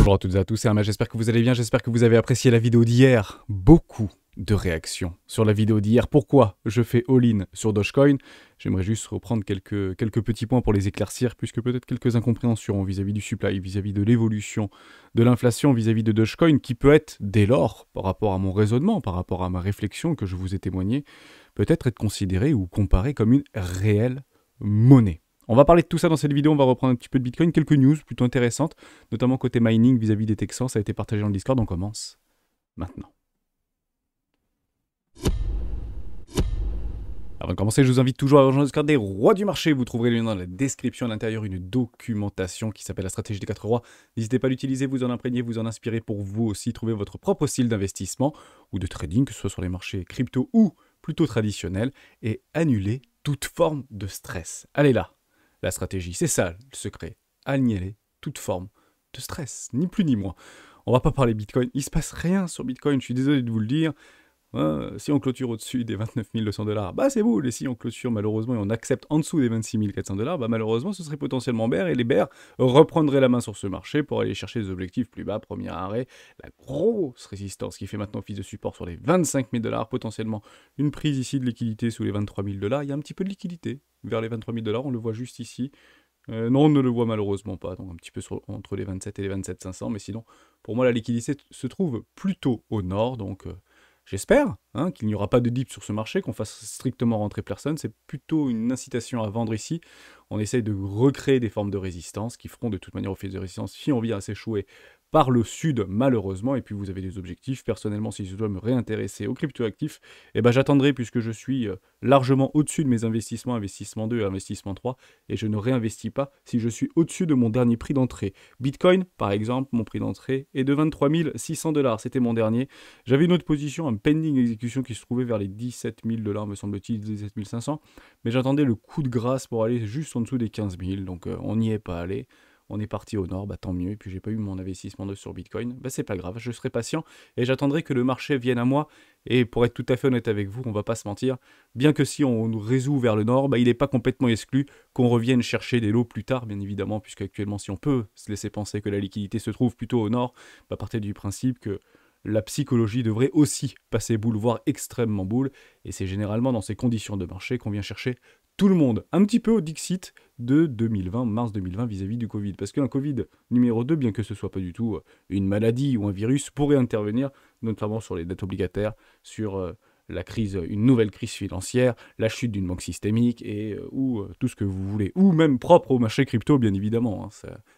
Bonjour à toutes et à tous, c'est Arma, j'espère que vous allez bien, j'espère que vous avez apprécié la vidéo d'hier. Beaucoup de réactions sur la vidéo d'hier. Pourquoi je fais all-in sur Dogecoin? J'aimerais juste reprendre quelques petits points pour les éclaircir, puisque peut-être quelques incompréhensions vis-à-vis du supply, vis-à-vis de l'évolution de l'inflation, vis-à-vis de Dogecoin, qui peut être, dès lors, par rapport à mon raisonnement, par rapport à ma réflexion que je vous ai témoigné, peut-être être considéré ou comparé comme une réelle monnaie. On va parler de tout ça dans cette vidéo, on va reprendre un petit peu de Bitcoin, quelques news plutôt intéressantes, notamment côté mining vis-à-vis des Texans, ça a été partagé dans le Discord, on commence maintenant. Avant de commencer, je vous invite toujours à rejoindre le Discord des rois du marché, vous trouverez le lien dans la description, à l'intérieur une documentation qui s'appelle la stratégie des 4 rois. N'hésitez pas à l'utiliser, vous en imprégner, vous en inspirer pour vous aussi trouver votre propre style d'investissement ou de trading, que ce soit sur les marchés crypto ou plutôt traditionnels, et annuler toute forme de stress. Allez là, la stratégie, c'est ça le secret, annuler toute forme de stress, ni plus ni moins. On va pas parler Bitcoin, il se passe rien sur Bitcoin, je suis désolé de vous le dire. Si on clôture au-dessus des 29 200 $, bah c'est beau. Et si on clôture malheureusement et on accepte en dessous des 26 400 $, bah malheureusement ce serait potentiellement bear et les bears reprendraient la main sur ce marché pour aller chercher des objectifs plus bas. Premier arrêt, la grosse résistance qui fait maintenant office de support sur les 25 000 $, potentiellement une prise ici de liquidité sous les 23 000 $. Il y a un petit peu de liquidité vers les 23 000 $, on le voit juste ici. Non, on ne le voit malheureusement pas, donc un petit peu entre les 27 et les 27 500, mais sinon, pour moi, la liquidité se trouve plutôt au nord, donc j'espère qu'il n'y aura pas de dip sur ce marché, qu'on fasse strictement rentrer personne, c'est plutôt une incitation à vendre ici. On essaye de recréer des formes de résistance qui feront de toute manière office de résistance si on vient à s'échouer par le sud malheureusement, et puis vous avez des objectifs. Personnellement, si je dois me réintéresser aux cryptoactifs, eh ben, j'attendrai puisque je suis largement au-dessus de mes investissements, investissement 2 et investissement 3, et je ne réinvestis pas si je suis au-dessus de mon dernier prix d'entrée. Bitcoin, par exemple, mon prix d'entrée est de 23 600 $, c'était mon dernier. J'avais une autre position, un pending exécution qui se trouvait vers les 17 000 $, me semble-t-il, 17 500, mais j'attendais le coup de grâce pour aller juste en dessous des 15 000, donc on n'y est pas allé. On est parti au nord, bah tant mieux, et puis j'ai pas eu mon investissement sur Bitcoin, bah c'est pas grave, je serai patient, et j'attendrai que le marché vienne à moi, et pour être tout à fait honnête avec vous, on va pas se mentir, bien que si on nous résout vers le nord, bah il n'est pas complètement exclu qu'on revienne chercher des lots plus tard, bien évidemment, puisque actuellement si on peut se laisser penser que la liquidité se trouve plutôt au nord, bah partez du principe que la psychologie devrait aussi passer boule, voire extrêmement boule, et c'est généralement dans ces conditions de marché qu'on vient chercher tout le monde, un petit peu au Dixit de 2020, mars 2020 vis-à-vis du Covid. Parce qu'un Covid numéro 2, bien que ce soit pas du tout une maladie ou un virus, pourrait intervenir, notamment sur les dettes obligataires, sur la crise, une nouvelle crise financière, la chute d'une banque systémique, et ou tout ce que vous voulez. Ou même propre au marché crypto, bien évidemment.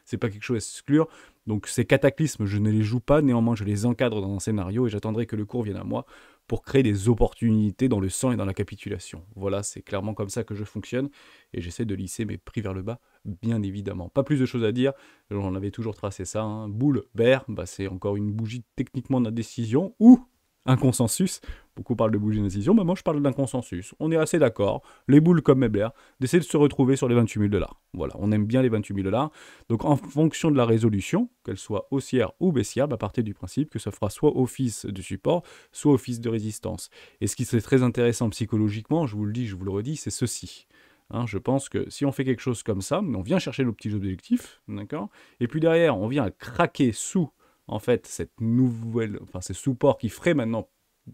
C'est pas quelque chose à exclure. Donc ces cataclysmes, je ne les joue pas, néanmoins je les encadre dans un scénario et j'attendrai que le cours vienne à moi pour créer des opportunités dans le sang et dans la capitulation. Voilà, c'est clairement comme ça que je fonctionne, et j'essaie de lisser mes prix vers le bas, bien évidemment. Pas plus de choses à dire, j'en avais toujours tracé ça, boule, bear, bah c'est encore une bougie techniquement d'indécision, ou un consensus. Beaucoup parlent de bougie d'indécision, mais moi je parle d'un consensus. On est assez d'accord, les boules comme mes bears, d'essayer de se retrouver sur les 28 000 $. Voilà, on aime bien les 28 000 $. Donc en fonction de la résolution, qu'elle soit haussière ou baissière, bah partez du principe que ça fera soit office de support, soit office de résistance. Et ce qui serait très intéressant psychologiquement, je vous le dis, je vous le redis, c'est ceci. Je pense que si on fait quelque chose comme ça, on vient chercher nos petits objectifs, d'accord, et puis derrière, on vient craquer sous, en fait, cette nouvelle, enfin, ces supports qui feraient maintenant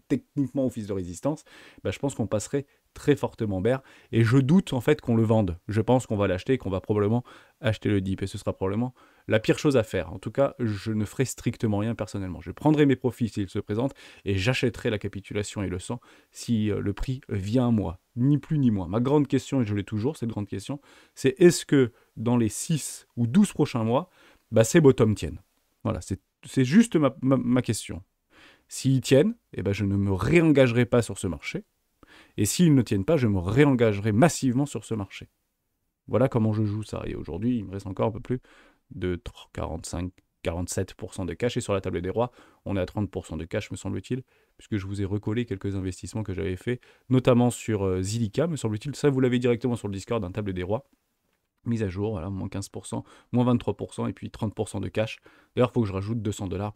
techniquement office de résistance, bah, je pense qu'on passerait très fortement bear, et je doute en fait qu'on le vende. Je pense qu'on va l'acheter et qu'on va probablement acheter le dip, et ce sera probablement la pire chose à faire. En tout cas, je ne ferai strictement rien personnellement. Je prendrai mes profits s'ils se présentent, et j'achèterai la capitulation et le sang si le prix vient à moi. Ni plus ni moins. Ma grande question, et je l'ai toujours, cette grande question, c'est est-ce que dans les 6 ou 12 prochains mois, bah, ces bottoms tiennent? Voilà, c'est juste ma question. S'ils tiennent, eh ben je ne me réengagerai pas sur ce marché. Et s'ils ne tiennent pas, je me réengagerai massivement sur ce marché. Voilà comment je joue ça. Et aujourd'hui, il me reste encore un peu plus de 45-47% de cash. Et sur la table des rois, on est à 30% de cash, me semble-t-il, puisque je vous ai recollé quelques investissements que j'avais fait, notamment sur Zilliqa, me semble-t-il. Ça, vous l'avez directement sur le Discord d'un table des rois. Mise à jour, voilà, moins 15%, moins 23%, et puis 30% de cash. D'ailleurs, il faut que je rajoute 200 $,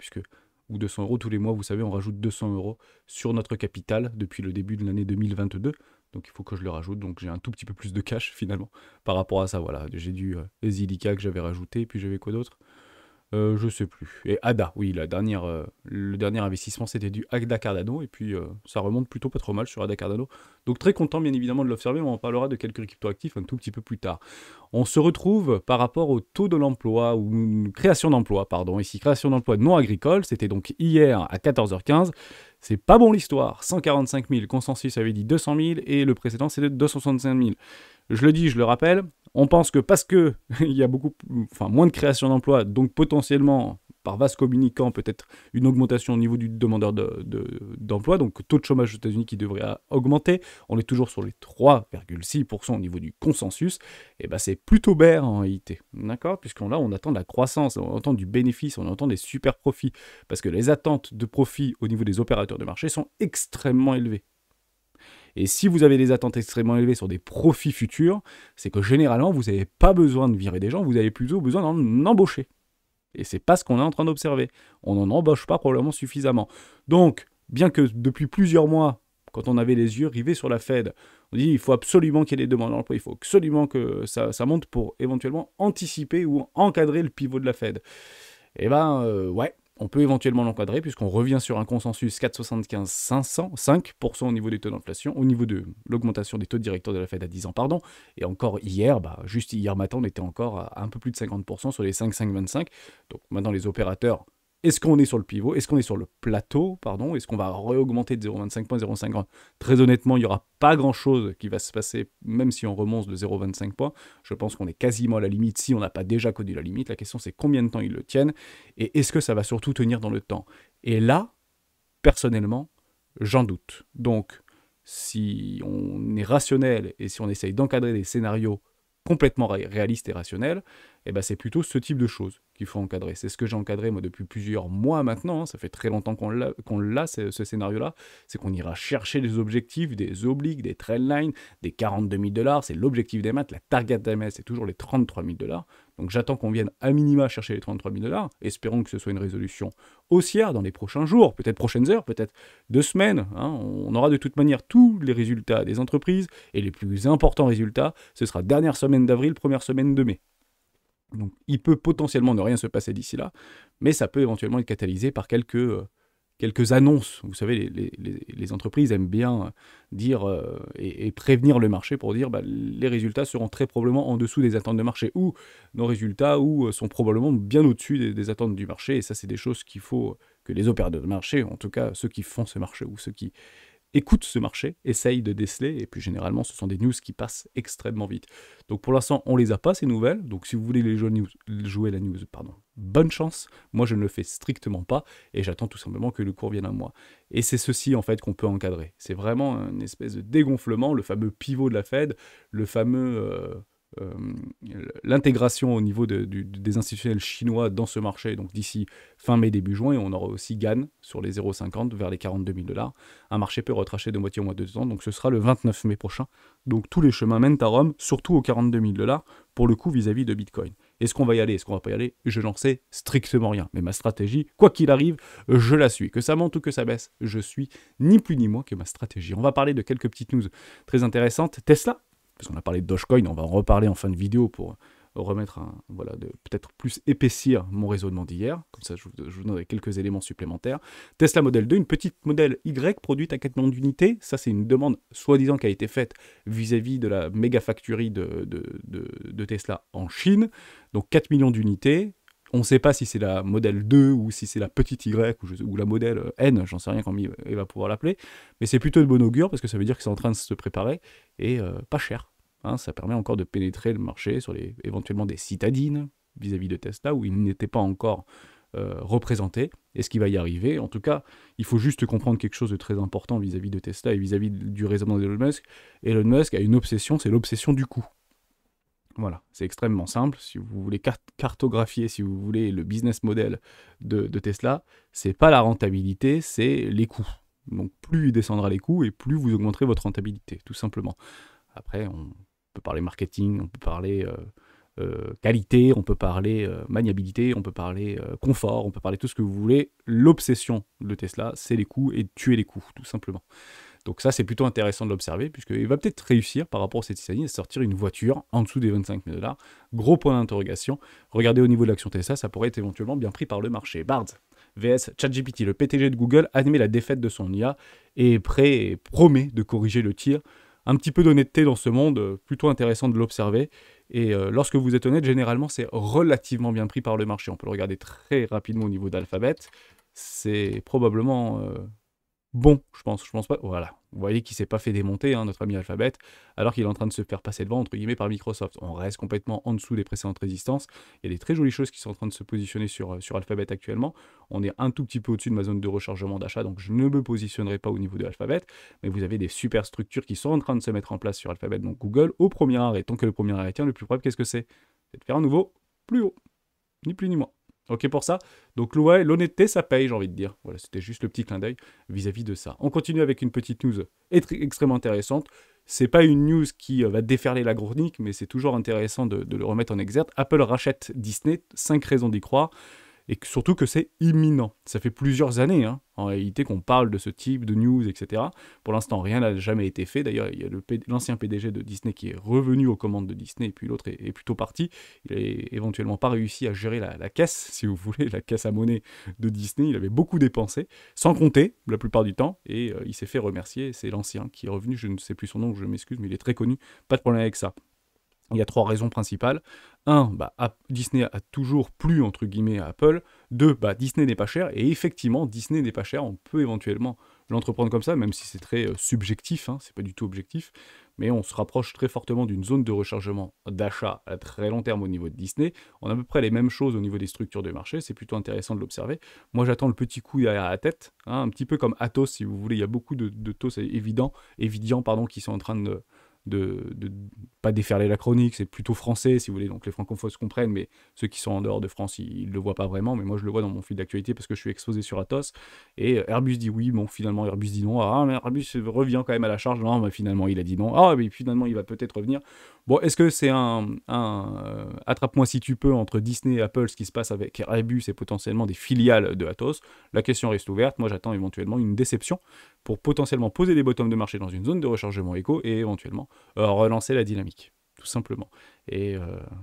ou 200 € tous les mois, vous savez, on rajoute 200 € sur notre capital depuis le début de l'année 2022. Donc il faut que je le rajoute, donc j'ai un tout petit peu plus de cash finalement par rapport à ça. Voilà, j'ai du Zilliqa que j'avais rajouté, et puis j'avais quoi d'autre? Je sais plus. Et ADA, oui, le dernier investissement, c'était du ADA Cardano, et puis ça remonte plutôt pas trop mal sur ADA Cardano. Donc très content, bien évidemment, de l'observer, mais on en parlera de quelques cryptoactifs un tout petit peu plus tard. On se retrouve par rapport au taux de l'emploi, ou création d'emploi, pardon. Ici, création d'emploi non agricole, c'était donc hier à 14h15. C'est pas bon l'histoire. 145 000, consensus avait dit 200 000, et le précédent, c'était 265 000. Je le dis, je le rappelle, on pense que parce que il y a moins de création d'emplois, donc potentiellement, par vase communicant, peut-être une augmentation au niveau du demandeur d'emploi, donc taux de chômage aux États-Unis qui devrait augmenter. On est toujours sur les 3,6% au niveau du consensus. Et ben c'est plutôt bear en réalité, d'accord? On attend de la croissance, on attend du bénéfice, on attend des super profits, parce que les attentes de profit au niveau des opérateurs de marché sont extrêmement élevées. Et si vous avez des attentes extrêmement élevées sur des profits futurs, c'est que généralement, vous n'avez pas besoin de virer des gens, vous avez plutôt besoin d'en embaucher. Et c'est pas ce qu'on est en train d'observer. On n'en embauche pas probablement suffisamment. Donc, bien que depuis plusieurs mois, quand on avait les yeux rivés sur la Fed, on dit il faut absolument qu'il y ait des demandes d'emploi, il faut absolument que ça monte pour éventuellement anticiper ou encadrer le pivot de la Fed. Eh ben, ouais, on peut éventuellement l'encadrer puisqu'on revient sur un consensus 4,75, 5% au niveau des taux d'inflation, au niveau de l'augmentation des taux directeurs de la Fed à 10 ans, pardon. Et encore hier, juste hier matin, on était encore à un peu plus de 50% sur les 5,25. Donc maintenant, les opérateurs, est-ce qu'on est sur le pivot? Est-ce qu'on est sur le plateau? Pardon. Est-ce qu'on va réaugmenter de 0,25 points, 0,50? Très honnêtement, il n'y aura pas grand-chose qui va se passer, même si on remonte de 0,25 points. Je pense qu'on est quasiment à la limite si on n'a pas déjà connu la limite. La question, c'est combien de temps ils le tiennent et est-ce que ça va surtout tenir dans le temps? Et là, personnellement, j'en doute. Donc, si on est rationnel et si on essaye d'encadrer des scénarios complètement réalistes et rationnels, eh ben c'est plutôt ce type de choses qu'il faut encadrer. C'est ce que j'ai encadré moi depuis plusieurs mois maintenant, hein. Ça fait très longtemps qu'on l'a ce scénario-là. C'est qu'on ira chercher des objectifs, des obliques, des trendlines, des 42 000 $, c'est l'objectif des maths, la target d'AMS, c'est toujours les 33 000 $. Donc j'attends qu'on vienne à minima chercher les 33 000 $, espérons que ce soit une résolution haussière dans les prochains jours, peut-être prochaines heures, peut-être 2 semaines. Hein. On aura de toute manière tous les résultats des entreprises, et les plus importants résultats, ce sera dernière semaine d'avril, première semaine de mai. Donc il peut potentiellement ne rien se passer d'ici là, mais ça peut éventuellement être catalysé par quelques annonces. Vous savez, les entreprises aiment bien dire et prévenir le marché pour dire les résultats seront très probablement en dessous des attentes de marché, ou nos résultats sont probablement bien au-dessus des attentes du marché, et ça c'est des choses qu'il faut que les opérateurs de marché, en tout cas ceux qui font ce marché ou ceux qui écoutent ce marché, essayent de déceler, et puis généralement ce sont des news qui passent extrêmement vite. Donc pour l'instant on les a pas ces nouvelles, donc si vous voulez jouer la news, bonne chance, moi je ne le fais strictement pas, et j'attends tout simplement que le cours vienne à moi. Et c'est ceci en fait qu'on peut encadrer, c'est vraiment une espèce de dégonflement, le fameux pivot de la Fed, le fameux... l'intégration au niveau des institutionnels chinois dans ce marché, donc d'ici fin mai, début juin, et on aura aussi GAN sur les 0,50 vers les 42 000 $. Un marché peut retracher de moitié au mois de 2 ans, donc ce sera le 29 mai prochain. Donc tous les chemins mènent à Rome, surtout aux 42 000 $, pour le coup vis-à-vis de Bitcoin. Est-ce qu'on va y aller? Est-ce qu'on va pas y aller? Je n'en sais strictement rien. Mais ma stratégie, quoi qu'il arrive, je la suis. Que ça monte ou que ça baisse, je suis ni plus ni moins que ma stratégie. On va parler de quelques petites news très intéressantes. Tesla, parce qu'on a parlé de Dogecoin, on va en reparler en fin de vidéo pour remettre peut-être plus épaissir mon raisonnement d'hier, comme ça je vous donnerai quelques éléments supplémentaires. Tesla Model 2, une petite modèle Y produite à 4 millions d'unités, ça c'est une demande soi-disant qui a été faite vis-à-vis de la méga factory de Tesla en Chine, donc 4 millions d'unités. On ne sait pas si c'est la modèle 2 ou si c'est la petite Y ou la modèle N, j'en sais rien comment il va pouvoir l'appeler, mais c'est plutôt de bon augure parce que ça veut dire qu'ils sont en train de se préparer, et pas cher. Hein, ça permet encore de pénétrer le marché sur éventuellement des citadines vis-à-vis de Tesla où ils n'étaient pas encore représentés. Est-ce qu'il va y arriver? En tout cas, il faut juste comprendre quelque chose de très important vis-à-vis de Tesla et vis-à-vis du raisonnement d'Elon Musk. Elon Musk a une obsession, c'est l'obsession du coût. Voilà, c'est extrêmement simple. Si vous voulez cartographier, si vous voulez le business model de Tesla, c'est pas la rentabilité, c'est les coûts. Donc plus il descendra les coûts et plus vous augmenterez votre rentabilité, tout simplement. Après, on peut parler marketing, on peut parler qualité, on peut parler maniabilité, on peut parler confort, on peut parler tout ce que vous voulez. L'obsession de Tesla, c'est les coûts et tuer les coûts, tout simplement. Donc ça, c'est plutôt intéressant de l'observer, puisqu'il va peut-être réussir, par rapport à cette année, à sortir une voiture en dessous des 25 000 $. Gros point d'interrogation. Regardez au niveau de l'action Tesla, ça pourrait être éventuellement bien pris par le marché. Bard, VS ChatGPT, le PTG de Google admet la défaite de son IA et est prêt et promet de corriger le tir. Un petit peu d'honnêteté dans ce monde, plutôt intéressant de l'observer. Et lorsque vous êtes honnête, généralement, c'est relativement bien pris par le marché. On peut le regarder très rapidement au niveau d'Alphabet. C'est probablement bon, je pense pas. Voilà, vous voyez qu'il s'est pas fait démonter, hein, notre ami Alphabet, alors qu'il est en train de se faire passer devant, entre guillemets, par Microsoft. On reste complètement en dessous des précédentes résistances. Il y a des très jolies choses qui sont en train de se positionner sur Alphabet actuellement. On est un tout petit peu au-dessus de ma zone de rechargement d'achat, donc je ne me positionnerai pas au niveau de Alphabet, mais vous avez des super structures qui sont en train de se mettre en place sur Alphabet, donc Google, au premier arrêt. Tant que le premier arrêt tient, le plus probable, qu'est-ce que c'est? C'est de faire un nouveau plus haut, ni plus ni moins. Ok pour ça. Donc ouais, l'honnêteté, ça paye, j'ai envie de dire. Voilà, c'était juste le petit clin d'œil vis-à-vis de ça. On continue avec une petite news extrêmement intéressante. C'est pas une news qui va déferler la chronique, mais c'est toujours intéressant de le remettre en exergue. Apple rachète Disney, 5 raisons d'y croire. Et surtout que c'est imminent. Ça fait plusieurs années, hein, en réalité, qu'on parle de ce type de news, etc. Pour l'instant, rien n'a jamais été fait. D'ailleurs, il y a l'ancien PDG de Disney qui est revenu aux commandes de Disney, et puis l'autre est plutôt parti. Il n'a éventuellement pas réussi à gérer la caisse, si vous voulez, la caisse à monnaie de Disney. Il avait beaucoup dépensé, sans compter, la plupart du temps, et il s'est fait remercier. C'est l'ancien qui est revenu, je ne sais plus son nom, je m'excuse, mais il est très connu. Pas de problème avec ça. Il y a 3 raisons principales. 1, Disney a toujours plu entre guillemets à Apple. 2, Disney n'est pas cher. Et effectivement, Disney n'est pas cher. On peut éventuellement l'entreprendre comme ça, même si c'est très subjectif, hein, c'est pas du tout objectif. Mais on se rapproche très fortement d'une zone de rechargement d'achat à très long terme au niveau de Disney. On a à peu près les mêmes choses au niveau des structures de marché. C'est plutôt intéressant de l'observer. Moi, j'attends le petit coup derrière la tête, hein, un petit peu comme Atos, si vous voulez. Il y a beaucoup de TOS évidents, qui sont en train de pas déferler la chronique, c'est plutôt français, si vous voulez, donc les francophones se comprennent, mais ceux qui sont en dehors de France, ils le voient pas vraiment, mais moi je le vois dans mon fil d'actualité parce que je suis exposé sur Atos, et Airbus dit oui, bon, finalement Airbus dit non, ah, mais Airbus revient quand même à la charge, non, mais finalement il a dit non, ah, mais finalement il va peut-être revenir. Bon, est-ce que c'est un attrape-moi si tu peux entre Disney et Apple, ce qui se passe avec Airbus et potentiellement des filiales de Atos? La question reste ouverte, moi j'attends éventuellement une déception pour potentiellement poser des bottoms de marché dans une zone de rechargement éco et éventuellement relancer la dynamique, tout simplement. Et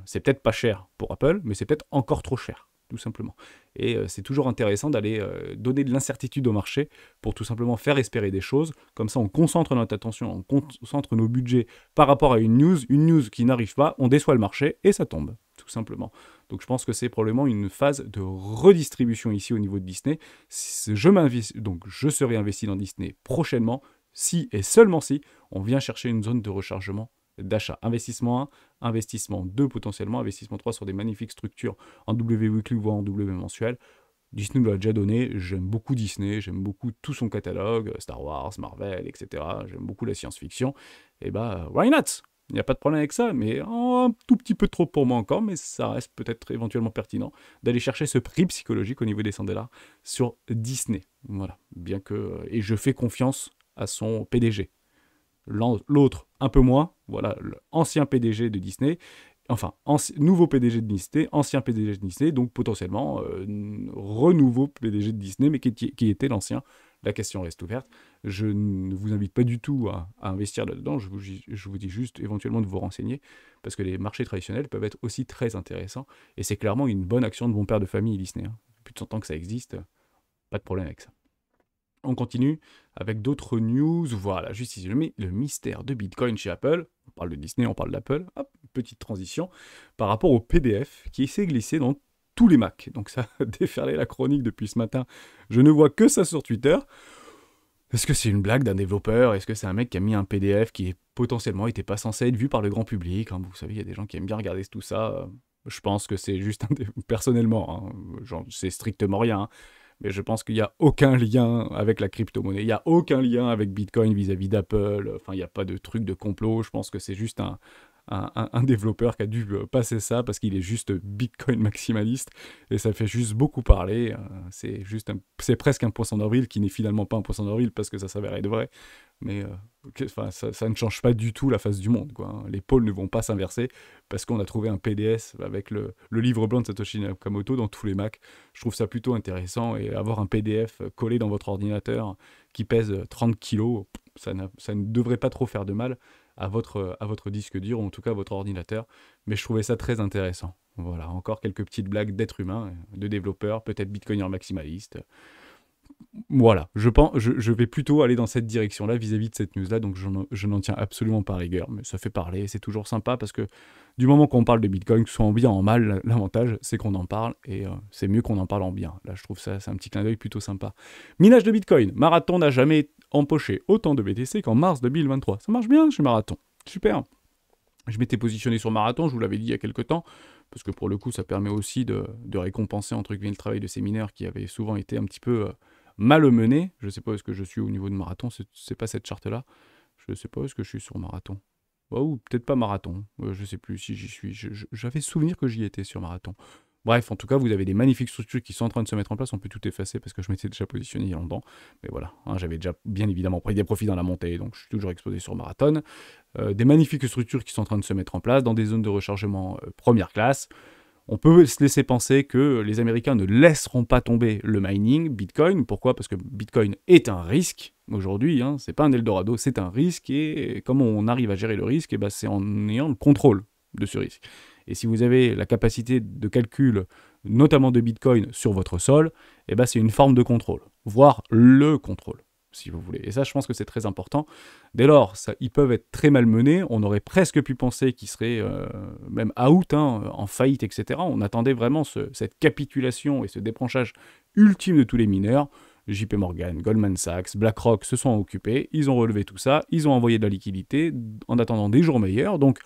c'est peut-être pas cher pour Apple, mais c'est peut-être encore trop cher, tout simplement. Et c'est toujours intéressant d'aller donner de l'incertitude au marché pour tout simplement faire espérer des choses. Comme ça, on concentre notre attention, on concentre nos budgets par rapport à une news qui n'arrive pas, on déçoit le marché et ça tombe, tout simplement. Donc je pense que c'est probablement une phase de redistribution ici au niveau de Disney. Donc je serai investi dans Disney prochainement, si et seulement si on vient chercher une zone de rechargement d'achat. Investissement 1, investissement 2 potentiellement, investissement 3 sur des magnifiques structures en W weekly voire en W mensuel. Disney nous l'a déjà donné, j'aime beaucoup Disney, j'aime beaucoup tout son catalogue, Star Wars, Marvel, etc. J'aime beaucoup la science-fiction, et why not? Il n'y a pas de problème avec ça, mais un tout petit peu trop pour moi encore, mais ça reste peut-être éventuellement pertinent d'aller chercher ce prix psychologique au niveau des 100 $ sur Disney. Voilà, bien que... Et je fais confiance à son PDG. L'autre, un peu moins, voilà, l'ancien PDG de Disney, enfin, nouveau PDG de Disney, ancien PDG de Disney, donc potentiellement renouveau PDG de Disney, mais qui était l'ancien. La question reste ouverte. Je ne vous invite pas du tout à investir là-dedans, je vous dis juste éventuellement de vous renseigner, parce que les marchés traditionnels peuvent être aussi très intéressants, et c'est clairement une bonne action de bon père de famille Disney. Hein. Depuis de 100 ans que ça existe, pas de problème avec ça. On continue avec d'autres news. Voilà, juste ici, le mystère de Bitcoin chez Apple. On parle de Disney, on parle d'Apple. Hop, petite transition par rapport au PDF qui s'est glissé dans tous les Macs. Donc ça a déferlé la chronique depuis ce matin. Je ne vois que ça sur Twitter. Est-ce que c'est une blague d'un développeur? Est-ce que c'est un mec qui a mis un PDF qui potentiellement n'était pas censé être vu par le grand public? Vous savez, il y a des gens qui aiment bien regarder tout ça. Je pense que c'est juste personnellement, hein, c'est strictement rien. Hein. Mais je pense qu'il n'y a aucun lien avec la crypto-monnaie, il n'y a aucun lien avec Bitcoin vis-à-vis d'Apple, enfin il n'y a pas de truc de complot, je pense que c'est juste un développeur qui a dû passer ça parce qu'il est juste Bitcoin maximaliste et ça fait juste beaucoup parler, c'est presque un poisson d'avril qui n'est finalement pas un poisson d'avril parce que ça s'avère être vrai, mais ça ne change pas du tout la face du monde, quoi. Les pôles ne vont pas s'inverser parce qu'on a trouvé un PDF avec le livre blanc de Satoshi Nakamoto dans tous les Macs. Je trouve ça plutôt intéressant et avoir un PDF collé dans votre ordinateur qui pèse 30 kilos, ça ne devrait pas trop faire de mal à votre disque dur, ou en tout cas à votre ordinateur. Mais je trouvais ça très intéressant. Voilà, encore quelques petites blagues d'êtres humains, de développeurs, peut-être bitcoiners maximalistes. Voilà, je vais plutôt aller dans cette direction-là vis-à-vis de cette news-là, donc je n'en tiens absolument pas rigueur, mais ça fait parler, c'est toujours sympa, parce que du moment qu'on parle de Bitcoin, que ce soit en bien ou en mal, l'avantage, c'est qu'on en parle, et c'est mieux qu'on en parle en bien. Là, je trouve ça, c'est un petit clin d'œil plutôt sympa. Minage de Bitcoin, Marathon n'a jamais empoché autant de BTC qu'en mars 2023. Ça marche bien chez Marathon, super. Je m'étais positionné sur Marathon, je vous l'avais dit il y a quelques temps, parce que pour le coup, ça permet aussi de récompenser entre guillemets le travail de ces mineurs qui avaient souvent été un petit peu malmenés. Je ne sais pas où est-ce que je suis au niveau de Marathon, c'est pas cette charte-là. Je ne sais pas où est-ce que je suis sur Marathon. Oh, ou peut-être pas Marathon, je ne sais plus si j'y suis. J'avais souvenir que j'y étais sur Marathon. Bref, en tout cas, vous avez des magnifiques structures qui sont en train de se mettre en place. On peut tout effacer parce que je m'étais déjà positionné il y a longtemps. Mais voilà, hein, j'avais déjà bien évidemment pris des profits dans la montée, donc je suis toujours exposé sur Marathon. Des magnifiques structures qui sont en train de se mettre en place dans des zones de rechargement première classe. On peut se laisser penser que les Américains ne laisseront pas tomber le mining, Bitcoin. Pourquoi? Parce que Bitcoin est un risque aujourd'hui. Hein, c'est pas un Eldorado, c'est un risque. Et comment on arrive à gérer le risque? Et ben, c'est en ayant le contrôle de ce risque. Et si vous avez la capacité de calcul, notamment de Bitcoin, sur votre sol, et ben, c'est une forme de contrôle, voire le contrôle, si vous voulez. Et ça, je pense que c'est très important. Dès lors, ils peuvent être très malmenés. On aurait presque pu penser qu'ils seraient même out, hein, en faillite, etc. On attendait vraiment cette capitulation et ce débranchage ultime de tous les mineurs. JP Morgan, Goldman Sachs, BlackRock se sont occupés. Ils ont relevé tout ça. Ils ont envoyé de la liquidité en attendant des jours meilleurs. Donc,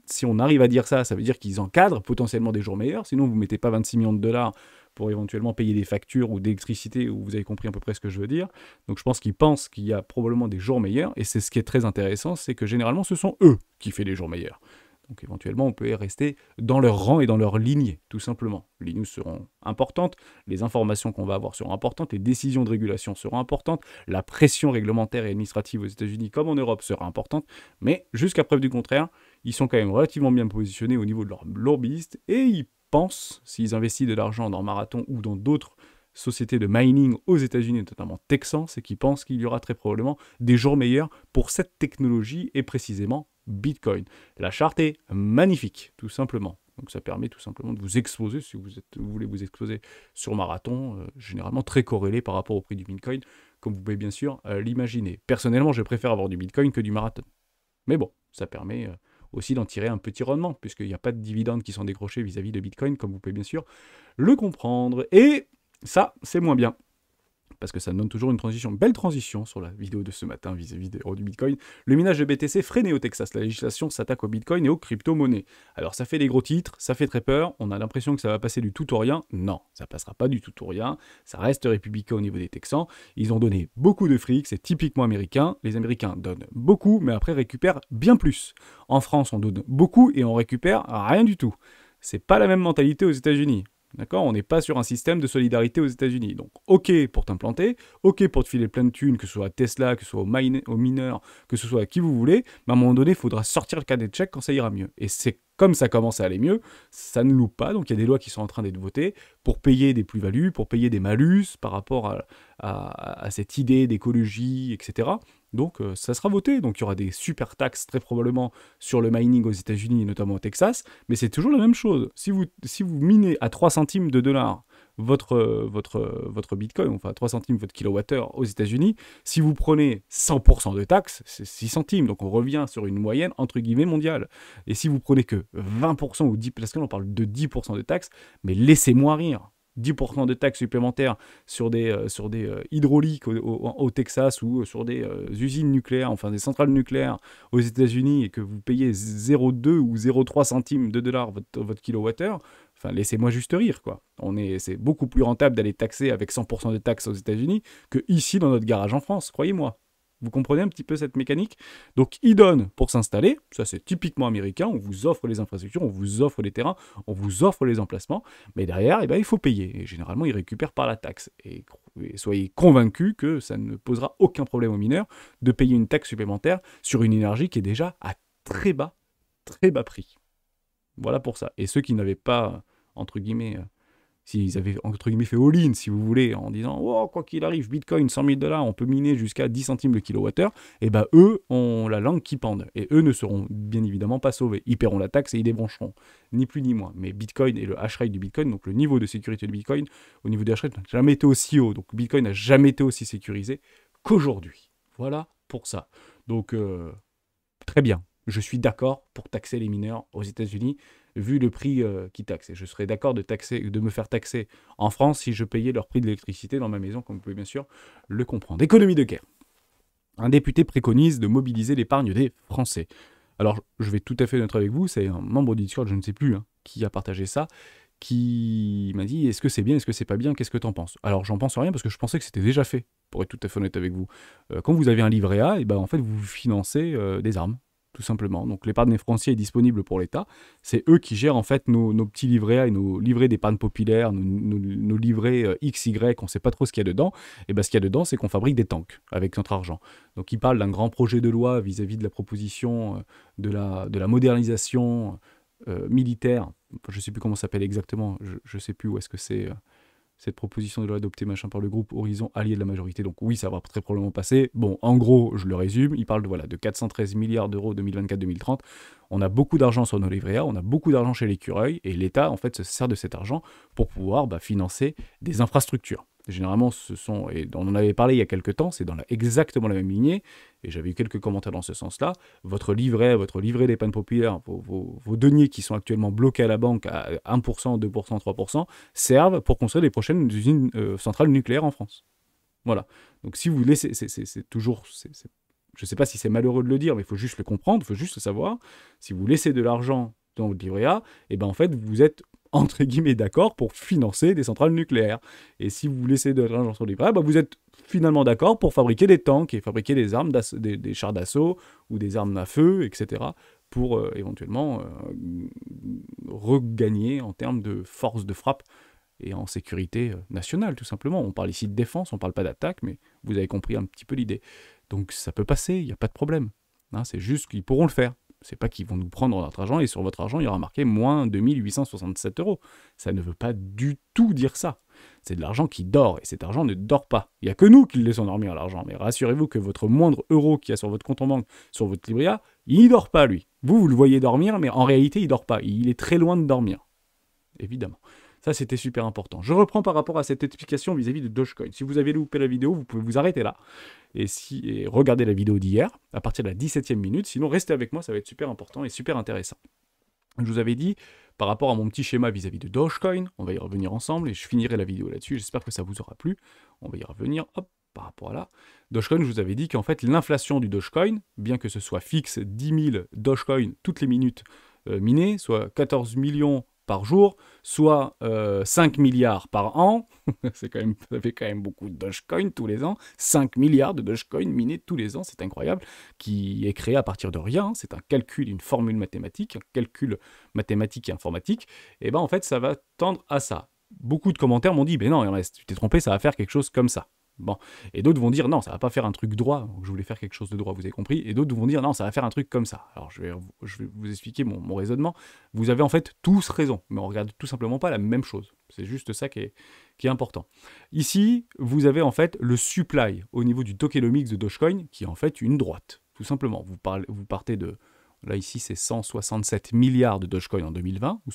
si on arrive à dire ça, ça veut dire qu'ils encadrent potentiellement des jours meilleurs. Sinon, vous ne mettez pas 26 millions de dollars pour éventuellement payer des factures ou d'électricité, ou vous avez compris à peu près ce que je veux dire. Donc je pense qu'ils pensent qu'il y a probablement des jours meilleurs, et c'est ce qui est très intéressant, c'est que généralement ce sont eux qui font les jours meilleurs. Donc éventuellement on peut rester dans leur rang et dans leur lignée, tout simplement. Les news seront importantes, les informations qu'on va avoir seront importantes, les décisions de régulation seront importantes, la pression réglementaire et administrative aux États-Unis comme en Europe sera importante, mais jusqu'à preuve du contraire, ils sont quand même relativement bien positionnés au niveau de leurs lobbyistes, et ils pensent, s'ils investissent de l'argent dans Marathon ou dans d'autres sociétés de mining aux États-Unis, notamment Texan, c'est qu'ils pensent qu'il y aura très probablement des jours meilleurs pour cette technologie et précisément Bitcoin. La charte est magnifique, tout simplement. Donc ça permet tout simplement de vous exposer, si vous voulez vous exposer sur Marathon, généralement très corrélé par rapport au prix du Bitcoin, comme vous pouvez bien sûr l'imaginer. Personnellement, je préfère avoir du Bitcoin que du Marathon. Mais bon, ça permet aussi d'en tirer un petit rendement, puisqu'il n'y a pas de dividendes qui sont décrochés vis-à-vis de Bitcoin, comme vous pouvez bien sûr le comprendre. Et ça, c'est moins bien, parce que ça donne toujours une transition, belle transition sur la vidéo de ce matin vis-à-vis des héros du Bitcoin. Le minage de BTC freiné au Texas. La législation s'attaque au Bitcoin et aux crypto-monnaies. Alors ça fait des gros titres, ça fait très peur, on a l'impression que ça va passer du tout au rien. Non, ça passera pas du tout au rien, ça reste républicain au niveau des Texans. Ils ont donné beaucoup de fric, c'est typiquement américain. Les Américains donnent beaucoup, mais après récupèrent bien plus. En France, on donne beaucoup et on récupère rien du tout. C'est pas la même mentalité aux États-Unis. D'accord? On n'est pas sur un système de solidarité aux États-Unis. Donc, ok pour t'implanter, ok pour te filer plein de thunes, que ce soit à Tesla, que ce soit aux mineurs, que ce soit à qui vous voulez, mais à un moment donné, il faudra sortir le cadet de chèque quand ça ira mieux. Et c'est comme ça commence à aller mieux, ça ne loupe pas. Donc, il y a des lois qui sont en train d'être votées pour payer des plus-values, pour payer des malus par rapport à cette idée d'écologie, etc. Donc ça sera voté, donc il y aura des super taxes très probablement sur le mining aux États-Unis, notamment au Texas, mais c'est toujours la même chose. Si vous minez à 3 centimes de dollars votre Bitcoin, enfin à 3 centimes votre kilowattheure aux États-Unis, si vous prenez 100% de taxes, c'est 6 centimes, donc on revient sur une moyenne entre guillemets mondiale. Et si vous prenez que 20% ou 10%, parce que là on parle de 10% de taxes, mais laissez-moi rire. 10% de taxes supplémentaires sur des hydrauliques au Texas ou sur des usines nucléaires, enfin des centrales nucléaires aux États-Unis, et que vous payez 0,2 ou 0,3 centimes de dollars votre kilowattheure, enfin laissez-moi juste rire, quoi. C'est beaucoup plus rentable d'aller taxer avec 100% de taxes aux États-Unis que ici dans notre garage en France, croyez-moi. Vous comprenez un petit peu cette mécanique? Donc, ils donnent pour s'installer, ça c'est typiquement américain, on vous offre les infrastructures, on vous offre les terrains, on vous offre les emplacements, mais derrière, il faut payer. Et généralement, ils récupèrent par la taxe. Et soyez convaincus que ça ne posera aucun problème aux mineurs de payer une taxe supplémentaire sur une énergie qui est déjà à très bas prix. Voilà pour ça. Et ceux qui n'avaient pas, entre guillemets, s'ils avaient, entre guillemets, fait all-in, si vous voulez, en disant, oh, quoi qu'il arrive, Bitcoin, 100 000 $, on peut miner jusqu'à 10 centimes le kilowattheure, et ben eux ont la langue qui pende. Et eux ne seront bien évidemment pas sauvés. Ils paieront la taxe et ils débrancheront. Ni plus ni moins. Mais Bitcoin et le hash rate du Bitcoin, donc le niveau de sécurité du Bitcoin, au niveau du hash rate, n'a jamais été aussi haut. Donc Bitcoin n'a jamais été aussi sécurisé qu'aujourd'hui. Voilà pour ça. Donc, très bien. Je suis d'accord pour taxer les mineurs aux États-Unis, vu le prix qu'ils taxent. Et je serais d'accord de me faire taxer en France si je payais leur prix de l'électricité dans ma maison, comme vous pouvez bien sûr le comprendre. Économie de guerre. Un député préconise de mobiliser l'épargne des Français. Alors, je vais tout à fait être avec vous, c'est un membre du Discord, je ne sais plus, qui a partagé ça, qui m'a dit, est-ce que c'est bien, est-ce que c'est pas bien, qu'est-ce que t'en penses? Alors, j'en pense rien parce que je pensais que c'était déjà fait, pour être tout à fait honnête avec vous. Quand vous avez un livret A, et ben, en fait, vous financez des armes, tout simplement. Donc l'épargne des Français est disponible pour l'État. C'est eux qui gèrent en fait nos petits livrets A et nos livrets d'épargne populaire, nos livrets XY, on ne sait pas trop ce qu'il y a dedans. Et bien ce qu'il y a dedans, c'est qu'on fabrique des tanks avec notre argent. Donc ils parlent d'un grand projet de loi vis-à-vis de la proposition de la modernisation militaire. Je ne sais plus comment ça s'appelle exactement, je ne sais plus où est-ce que c'est... cette proposition de loi adoptée par le groupe Horizon allié de la majorité. Donc oui, ça va très probablement passer. Bon, en gros, je le résume, il parle de 413 milliards d'euros 2024-2030. On a beaucoup d'argent sur nos livrets A, on a beaucoup d'argent chez l'écureuil, et l'État, en fait, se sert de cet argent pour pouvoir financer des infrastructures. Généralement, et on en avait parlé il y a quelques temps, c'est exactement la même lignée, et j'avais eu quelques commentaires dans ce sens-là. Votre livret d'épargne populaire, vos deniers qui sont actuellement bloqués à la banque à 1%, 2%, 3%, servent pour construire les prochaines usines centrales nucléaires en France. Voilà. Donc si vous laissez, c'est toujours... je ne sais pas si c'est malheureux de le dire, mais il faut juste le comprendre, il faut juste le savoir. Si vous laissez de l'argent dans votre livret A, et ben en fait, vous êtes entre guillemets d'accord pour financer des centrales nucléaires. Et si vous laissez de l'argent sur le livret A, ben vous êtes finalement d'accord pour fabriquer des tanks et fabriquer des armes, des chars d'assaut ou des armes à feu, etc. pour éventuellement regagner en termes de force de frappe et en sécurité nationale, tout simplement. On parle ici de défense, on ne parle pas d'attaque, mais vous avez compris un petit peu l'idée. Donc ça peut passer, il n'y a pas de problème. C'est juste qu'ils pourront le faire. C'est pas qu'ils vont nous prendre notre argent et sur votre argent, il y aura marqué moins 2867 €. Ça ne veut pas du tout dire ça. C'est de l'argent qui dort et cet argent ne dort pas. Il n'y a que nous qui le laissons dormir l'argent. Mais rassurez-vous que votre moindre euro qu'il y a sur votre compte en banque, sur votre livret A, il ne dort pas lui. Vous le voyez dormir, mais en réalité, il ne dort pas. Il est très loin de dormir. Évidemment. Ça, c'était super important. Je reprends par rapport à cette explication vis-à-vis de Dogecoin. Si vous avez loupé la vidéo, vous pouvez vous arrêter là et regarder la vidéo d'hier à partir de la 17e minute. Sinon, restez avec moi, ça va être super important et super intéressant. Je vous avais dit, par rapport à mon petit schéma vis-à-vis de Dogecoin, on va y revenir ensemble et je finirai la vidéo là-dessus. J'espère que ça vous aura plu. On va y revenir, hop, par rapport à là. Dogecoin, je vous avais dit qu'en fait, l'inflation du Dogecoin, bien que ce soit fixe 10 000 Dogecoin toutes les minutes minées, soit 14 millions par jour, soit 5 milliards par an, ça fait quand même beaucoup de Dogecoin tous les ans, 5 milliards de Dogecoin minés tous les ans, c'est incroyable, qui est créé à partir de rien, c'est un calcul, une formule mathématique, un calcul mathématique et informatique, et ben en fait ça va tendre à ça. Beaucoup de commentaires m'ont dit, mais non Ernest, tu t'es trompé, ça va faire quelque chose comme ça. Bon, et d'autres vont dire non, ça va pas faire un truc droit, donc je voulais faire quelque chose de droit, vous avez compris, et d'autres vont dire non, ça va faire un truc comme ça. Alors je vais vous expliquer mon raisonnement. Vous avez en fait tous raison, mais on regarde tout simplement pas la même chose. C'est juste ça qui est important. Ici, vous avez en fait le supply au niveau du tokenomics de Dogecoin, qui est en fait une droite, tout simplement. Vous partez de, là ici c'est 167 milliards de Dogecoin en 2020, ou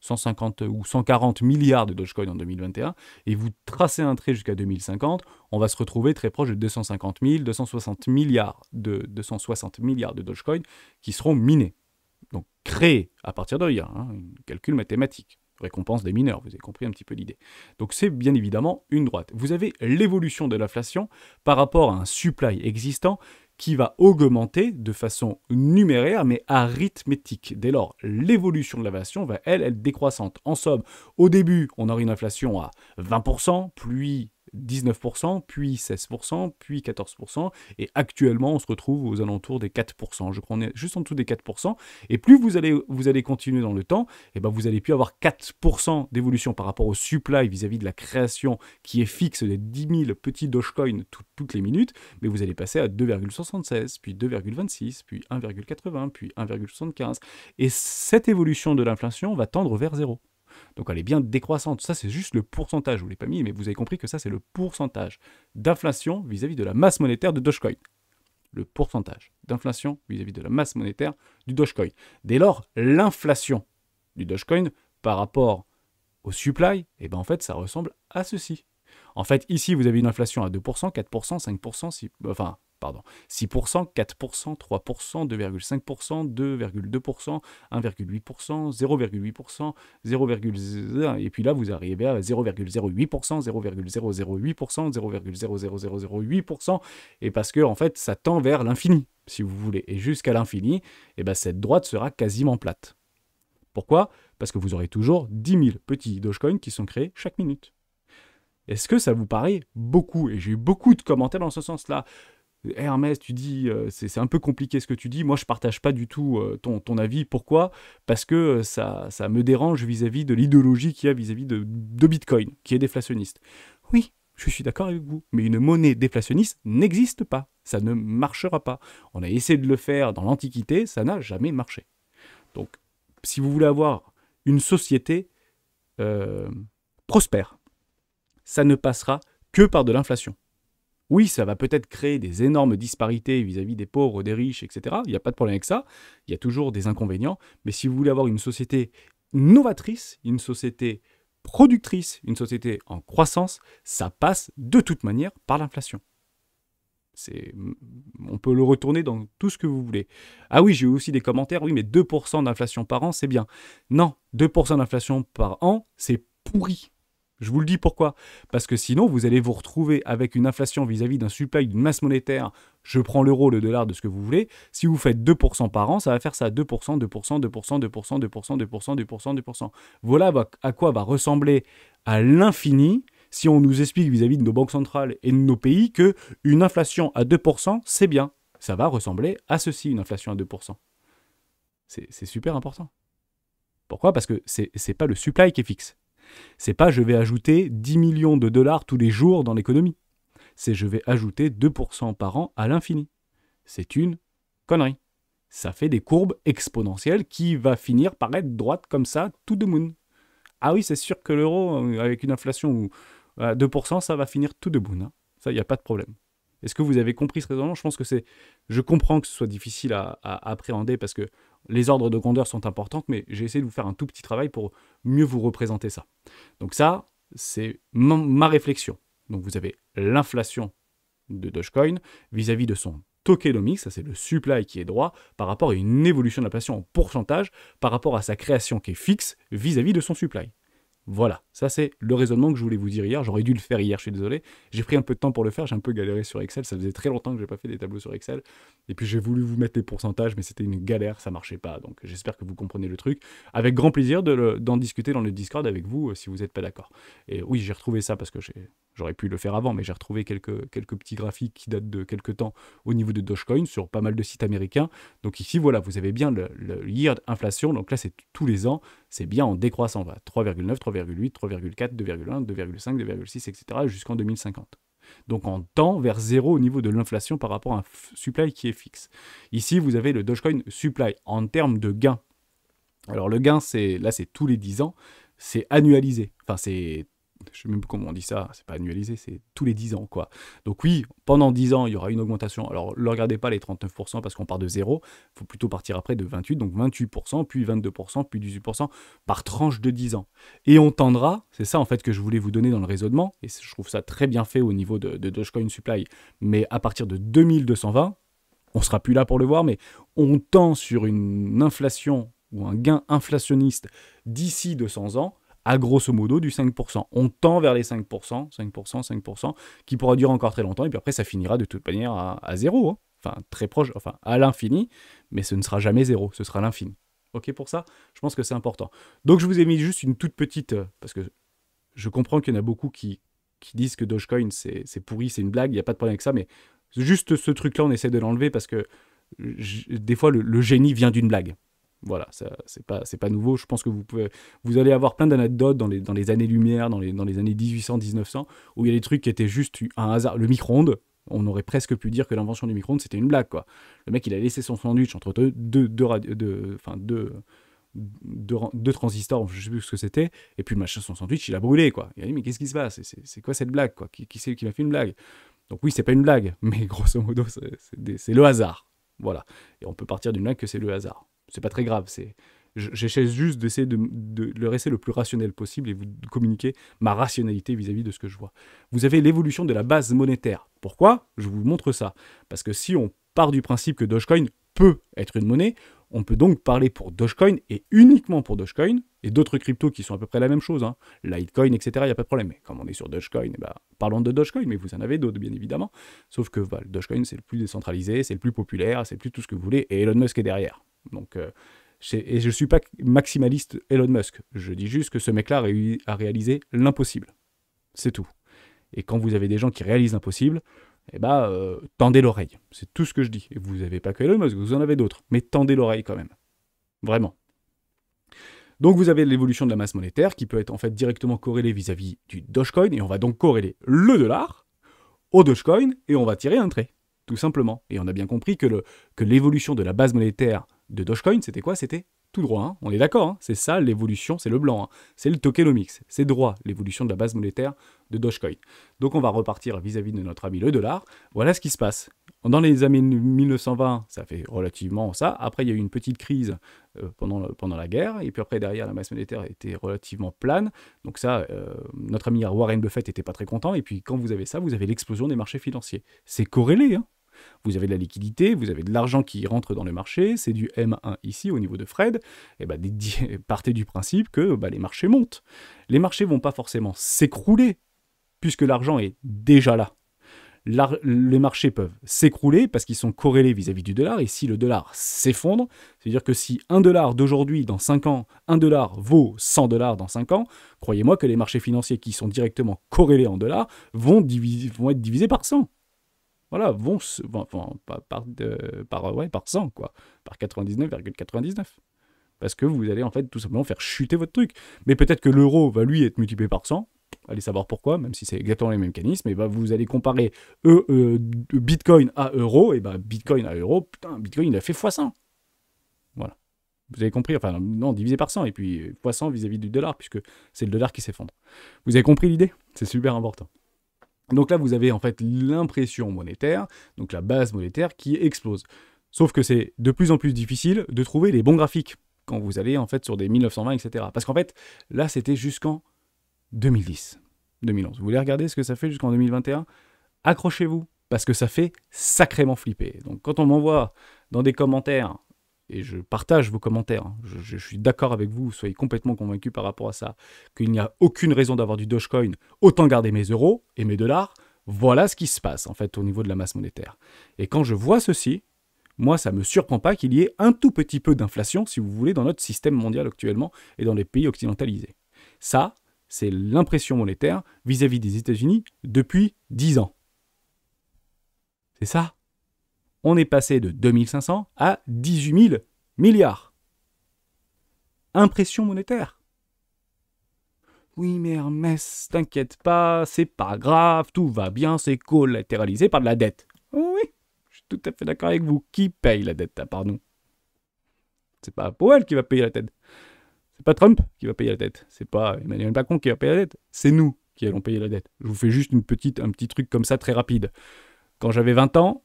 150 ou 140 milliards de Dogecoin en 2021, et vous tracez un trait jusqu'à 2050, on va se retrouver très proche de 250 000, 260 milliards de Dogecoin qui seront minés. Donc créés à partir de rien, un calcul mathématique. Récompense des mineurs, vous avez compris un petit peu l'idée. Donc c'est bien évidemment une droite. Vous avez l'évolution de l'inflation par rapport à un supply existant qui va augmenter de façon numéraire, mais arithmétique. Dès lors, l'évolution de l'inflation va, elle, être décroissante. En somme, au début, on aura une inflation à 20%, puis 19%, puis 16%, puis 14%, et actuellement, on se retrouve aux alentours des 4%. Je crois qu'on est juste en dessous des 4%, et plus vous allez continuer dans le temps, et ben vous allez plus avoir 4% d'évolution par rapport au supply vis-à-vis de la création qui est fixe des 10 000 petits Dogecoin toutes les minutes, mais vous allez passer à 2,76, puis 2,26, puis 1,80, puis 1,75, et cette évolution de l'inflation va tendre vers zéro. Donc elle est bien décroissante. Ça, c'est juste le pourcentage. Je ne vous l'ai pas mis, mais vous avez compris que ça, c'est le pourcentage d'inflation vis-à-vis de la masse monétaire de Dogecoin. Le pourcentage d'inflation vis-à-vis de la masse monétaire du Dogecoin. Dès lors, l'inflation du Dogecoin par rapport au supply, eh ben en fait, ça ressemble à ceci. En fait, ici, vous avez une inflation à 2%, 4%, 5%, 6%, 4%, 3%, 2,5%, 2,2%, 1,8%, 0,8%, 0,1%, et puis là, vous arrivez à 0,08%, 0,008%, 0,00008%, et parce que, en fait, ça tend vers l'infini, si vous voulez. Et jusqu'à l'infini, eh ben, cette droite sera quasiment plate. Pourquoi ? Parce que vous aurez toujours 10 000 petits Dogecoins qui sont créés chaque minute. Est-ce que ça vous paraît beaucoup ? Et j'ai eu beaucoup de commentaires dans ce sens-là. Hermès, tu dis, c'est un peu compliqué ce que tu dis. Moi, je ne partage pas du tout ton avis. Pourquoi ? Parce que ça me dérange vis-à-vis de l'idéologie qu'il y a vis-à-vis de Bitcoin, qui est déflationniste. Oui, je suis d'accord avec vous. Mais une monnaie déflationniste n'existe pas. Ça ne marchera pas. On a essayé de le faire dans l'Antiquité, ça n'a jamais marché. Donc, si vous voulez avoir une société prospère, ça ne passera que par de l'inflation. Oui, ça va peut-être créer des énormes disparités vis-à-vis des pauvres, des riches, etc. Il n'y a pas de problème avec ça. Il y a toujours des inconvénients. Mais si vous voulez avoir une société novatrice, une société productrice, une société en croissance, ça passe de toute manière par l'inflation. On peut le retourner dans tout ce que vous voulez. Ah oui, j'ai eu aussi des commentaires. Oui, mais 2% d'inflation par an, c'est bien. Non, 2% d'inflation par an, c'est pourri. Je vous le dis pourquoi. Parce que sinon, vous allez vous retrouver avec une inflation vis-à-vis d'un supply, d'une masse monétaire. Je prends l'euro, le dollar, de ce que vous voulez. Si vous faites 2% par an, ça va faire ça. 2%, 2%, 2%, 2%, 2%, 2%, 2%, 2%. Voilà à quoi va ressembler à l'infini si on nous explique vis-à-vis de nos banques centrales et de nos pays qu'une inflation à 2%, c'est bien. Ça va ressembler à ceci, une inflation à 2%. C'est super important. Pourquoi ? Parce que c'est pas le supply qui est fixe. C'est pas je vais ajouter 10 millions de dollars tous les jours dans l'économie. C'est je vais ajouter 2% par an à l'infini. C'est une connerie. Ça fait des courbes exponentielles qui va finir par être droite comme ça, tout de moon. Ah oui, c'est sûr que l'euro, avec une inflation à 2%, ça va finir tout de moon. Hein. Ça, il n'y a pas de problème. Est-ce que vous avez compris ce raisonnement ? Je pense que je comprends que ce soit difficile à appréhender parce que les ordres de grandeur sont importants, mais j'ai essayé de vous faire un tout petit travail pour mieux vous représenter ça. Donc ça, c'est ma réflexion. Donc vous avez l'inflation de Dogecoin vis-à-vis de son tokenomics, ça c'est le supply qui est droit, par rapport à une évolution de l'inflation en pourcentage, par rapport à sa création qui est fixe vis-à-vis de son supply. Voilà, ça c'est le raisonnement que je voulais vous dire hier. J'aurais dû le faire hier, je suis désolé. J'ai pris un peu de temps pour le faire, j'ai un peu galéré sur Excel. Ça faisait très longtemps que je n'ai pas fait des tableaux sur Excel. Et puis j'ai voulu vous mettre les pourcentages, mais c'était une galère, ça ne marchait pas. Donc j'espère que vous comprenez le truc. Avec grand plaisir d'en discuter dans le Discord avec vous si vous n'êtes pas d'accord. Et oui, j'ai retrouvé ça parce que j'aurais pu le faire avant, mais j'ai retrouvé quelques petits graphiques qui datent de quelques temps au niveau de Dogecoin sur pas mal de sites américains. Donc ici, voilà, vous avez bien le year inflation. Donc là, c'est tous les ans. C'est bien en décroissant. 3,9, 3,8, 3,4, 2,1, 2,5, 2,6, etc. jusqu'en 2050. Donc on tend vers zéro au niveau de l'inflation par rapport à un supply qui est fixe. Ici, vous avez le Dogecoin supply en termes de gain. Alors le gain, là, c'est tous les 10 ans. C'est annualisé. Enfin, je ne sais même plus comment on dit ça, c'est pas annualisé, c'est tous les 10 ans, quoi. Donc oui, pendant 10 ans, il y aura une augmentation. Alors, ne regardez pas les 39% parce qu'on part de zéro. Il faut plutôt partir après de 28, donc 28%, puis 22%, puis 18% par tranche de 10 ans. Et on tendra, c'est ça en fait que je voulais vous donner dans le raisonnement, et je trouve ça très bien fait au niveau de Dogecoin Supply, mais à partir de 2220, on sera plus là pour le voir, mais on tend sur une inflation ou un gain inflationniste d'ici 200 ans, à grosso modo du 5%. On tend vers les 5%, 5%, 5%, qui pourra durer encore très longtemps, et puis après ça finira de toute manière à zéro, hein. Enfin très proche, enfin à l'infini, mais ce ne sera jamais zéro, ce sera l'infini. Ok pour ça ? Je pense que c'est important. Donc je vous ai mis juste une toute petite, parce que je comprends qu'il y en a beaucoup qui disent que Dogecoin c'est pourri, c'est une blague, il n'y a pas de problème avec ça, mais juste ce truc-là on essaie de l'enlever parce que des fois le génie vient d'une blague. Voilà, c'est pas nouveau. Je pense que vous allez avoir plein d'anecdotes dans les années-lumière, dans les années 1800, 1900, où il y a des trucs qui étaient juste un hasard. Le micro-ondes, on aurait presque pu dire que l'invention du micro-ondes, c'était une blague, quoi. Le mec, il a laissé son sandwich entre deux deux transistors, je sais plus ce que c'était, et puis le machin, son sandwich, il a brûlé, quoi. Il a dit, mais qu'est-ce qui se passe? C'est quoi cette blague, quoi? Qui c'est qui m'a fait une blague? Donc oui, c'est pas une blague, mais grosso modo, c'est le hasard. Voilà. Et on peut partir d'une blague que c'est le hasard. C'est pas très grave, j'essaie juste d'essayer de le rester le plus rationnel possible et vous communiquer ma rationalité vis-à-vis de ce que je vois. Vous avez l'évolution de la base monétaire. Pourquoi? Je vous montre ça. Parce que si on part du principe que Dogecoin peut être une monnaie, on peut donc parler pour Dogecoin et uniquement pour Dogecoin et d'autres cryptos qui sont à peu près la même chose, hein, Litecoin, etc. Il n'y a pas de problème. Mais comme on est sur Dogecoin, eh ben, parlons de Dogecoin, mais vous en avez d'autres bien évidemment. Sauf que le Dogecoin c'est le plus décentralisé, c'est le plus populaire, c'est le plus tout ce que vous voulez et Elon Musk est derrière. Donc et je ne suis pas maximaliste Elon Musk. Je dis juste que ce mec-là a réalisé l'impossible. C'est tout. Et quand vous avez des gens qui réalisent l'impossible, eh ben, tendez l'oreille. C'est tout ce que je dis. Et vous n'avez pas que Elon Musk, vous en avez d'autres. Mais tendez l'oreille quand même. Vraiment. Donc vous avez l'évolution de la masse monétaire qui peut être en fait directement corrélée vis-à-vis du Dogecoin. Et on va donc corréler le dollar au Dogecoin et on va tirer un trait. Tout simplement. Et on a bien compris que l'évolution de la base monétaire de Dogecoin, c'était quoi? C'était tout droit, hein, on est d'accord, hein, c'est ça l'évolution, c'est le blanc, hein, c'est le tokenomics, c'est droit, l'évolution de la base monétaire de Dogecoin. Donc on va repartir vis-à-vis de notre ami le dollar, voilà ce qui se passe. Dans les années 1920, ça fait relativement ça, après il y a eu une petite crise pendant la guerre, et puis après derrière la masse monétaire était relativement plane, donc ça, notre ami Warren Buffett n'était pas très content, et puis quand vous avez ça, vous avez l'explosion des marchés financiers. C'est corrélé, hein. Vous avez de la liquidité, vous avez de l'argent qui rentre dans le marché, c'est du M1 ici au niveau de Fred, et ben, partez du principe que les marchés montent. Les marchés ne vont pas forcément s'écrouler, puisque l'argent est déjà là. Les marchés peuvent s'écrouler parce qu'ils sont corrélés vis-à-vis du dollar, et si le dollar s'effondre, c'est-à-dire que si 1 dollar d'aujourd'hui, dans 5 ans, 1 dollar vaut 100 dollars dans 5 ans, croyez-moi que les marchés financiers qui sont directement corrélés en dollars vont être divisés par 100. Voilà, par 100, quoi. Par 99,99. Parce que vous allez, en fait, tout simplement faire chuter votre truc. Mais peut-être que l'euro va, lui, être multiplié par 100. Allez savoir pourquoi, même si c'est exactement les mêmes mécanismes. Et ben, vous allez comparer Bitcoin à euro. Et ben, Bitcoin à euro, putain, Bitcoin, il a fait x100. Voilà. Vous avez compris, enfin, non, divisé par 100. Et puis, x100 vis-à-vis du dollar, puisque c'est le dollar qui s'effondre. Vous avez compris l'idée? C'est super important. Donc là, vous avez en fait l'impression monétaire, donc la base monétaire qui explose. Sauf que c'est de plus en plus difficile de trouver les bons graphiques quand vous allez en fait sur des 1920, etc. Parce qu'en fait, là, c'était jusqu'en 2010, 2011. Vous voulez regarder ce que ça fait jusqu'en 2021? Accrochez-vous, parce que ça fait sacrément flipper. Donc quand on m'envoie dans des commentaires, et je partage vos commentaires, hein, je suis d'accord avec vous, soyez complètement convaincus par rapport à ça, qu'il n'y a aucune raison d'avoir du Dogecoin, autant garder mes euros et mes dollars, voilà ce qui se passe en fait au niveau de la masse monétaire. Et quand je vois ceci, moi ça ne me surprend pas qu'il y ait un tout petit peu d'inflation, si vous voulez, dans notre système mondial actuellement et dans les pays occidentalisés. Ça, c'est l'impression monétaire vis-à-vis des États-Unis depuis 10 ans. C'est ça. On est passé de 2500 à 18 000 milliards. Impression monétaire. Oui, mais Hermès, t'inquiète pas, c'est pas grave, tout va bien, c'est collatéralisé par de la dette. Oui, je suis tout à fait d'accord avec vous. Qui paye la dette à part nous? C'est pas Powell qui va payer la dette. C'est pas Trump qui va payer la dette. C'est pas Emmanuel Macron qui va payer la dette. C'est nous qui allons payer la dette. Je vous fais juste un petit truc comme ça très rapide. Quand j'avais 20 ans,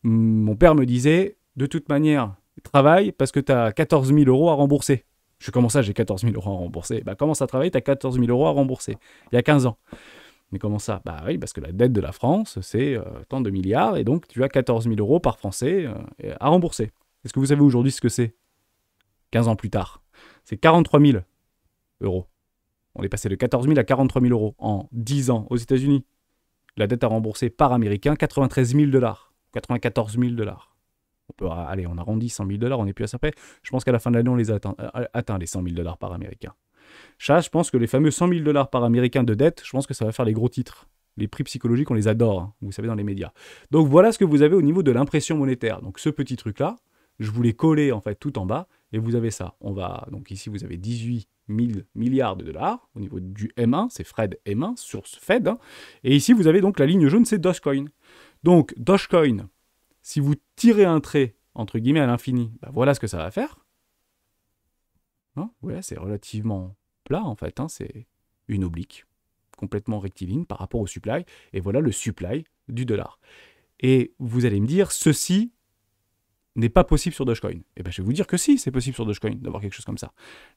mon père me disait, de toute manière, travaille parce que tu as 14 000 euros à rembourser. Je fais, comment ça, j'ai 14 000 euros à rembourser? Bah, commence à travailler, tu as 14 000 euros à rembourser. Il y a 15 ans. Mais comment ça? Bah oui, parce que la dette de la France, c'est tant de milliards, et donc tu as 14 000 euros par Français à rembourser. Est-ce que vous savez aujourd'hui ce que c'est? 15 ans plus tard. C'est 43 000 euros. On est passé de 14 000 à 43 000 euros en 10 ans aux États-Unis. La dette à rembourser par américain, 93 000 dollars. 94 000 dollars. On arrondit 100 000 dollars, on n'est plus à ça près. Je pense qu'à la fin de l'année, on les a atteint les 100 000 dollars par américain. Je pense que les fameux 100 000 dollars par américain de dette, je pense que ça va faire les gros titres. Les prix psychologiques, on les adore, hein, vous savez, dans les médias. Donc voilà ce que vous avez au niveau de l'impression monétaire. Donc ce petit truc-là, je vous l'ai collé en fait tout en bas, et vous avez ça. Donc ici, vous avez 18 000 milliards de dollars au niveau du M1, c'est Fred M1 sur ce Fed. Hein, et ici, vous avez donc la ligne jaune, c'est Dogecoin. Donc, Dogecoin, si vous tirez un trait, entre guillemets, à l'infini, voilà ce que ça va faire. Hein, ouais, c'est relativement plat en fait, hein, c'est une oblique complètement rectiligne par rapport au supply, et voilà le supply du dollar. Et vous allez me dire, ceci n'est pas possible sur Dogecoin. Et bien je vais vous dire que si, c'est possible sur Dogecoin d'avoir quelque chose comme ça.